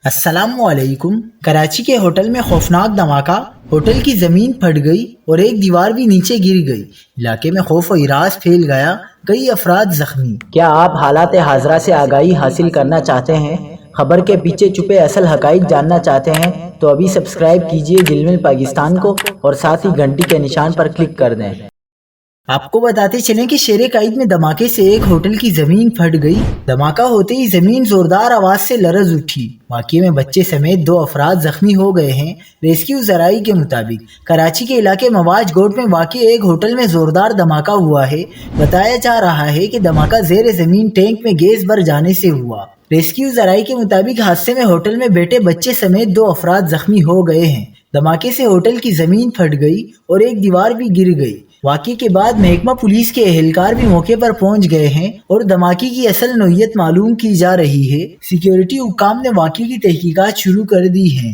السلام علیکم۔ کراچی کے ہوٹل میں خوفناک دھماکہ، ہوٹل کی زمین پھٹ گئی اور ایک دیوار بھی نیچے گر گئی۔ علاقے میں خوف و ہراس پھیل گیا، کئی افراد زخمی۔ کیا آپ حالات حاضرہ سے آگاہی حاصل کرنا چاہتے ہیں؟ خبر کے پیچھے چھپے اصل حقائق جاننا چاہتے ہیں تو ابھی سبسکرائب کیجئے جلمل پاکستان کو اور ساتھ ہی گھنٹی کے نشان پر کلک کر دیں۔ آپ کو بتاتے چلیں کہ شیر قائد میں دھماکے سے ایک ہوٹل کی زمین پھٹ گئی۔ دھماکہ ہوتے ہی زمین زوردار آواز سے لرز اٹھی۔ واقعے میں بچے سمیت 2 افراد زخمی ہو گئے ہیں۔ ریسکیو ذرائع کے مطابق کراچی کے علاقے مواج گوٹ میں واقع ایک ہوٹل میں زوردار دھماکہ ہوا ہے۔ بتایا جا رہا ہے کہ دھماکہ زیر زمین ٹینک میں گیس بھر جانے سے ہوا۔ ریسکیو ذرائع کے مطابق حادثے میں ہوٹل میں بیٹھے بچے سمیت 2 افراد زخمی ہو گئے ہیں۔ دھماکے سے ہوٹل کی زمین پھٹ گئی اور ایک دیوار بھی گر گئی۔ واقعے کے بعد محکمہ پولیس کے اہلکار بھی موقع پر پہنچ گئے ہیں اور دھماکے کی اصل نوعیت معلوم کی جا رہی ہے۔ سیکیورٹی حکام نے واقعے کی تحقیقات شروع کر دی ہیں۔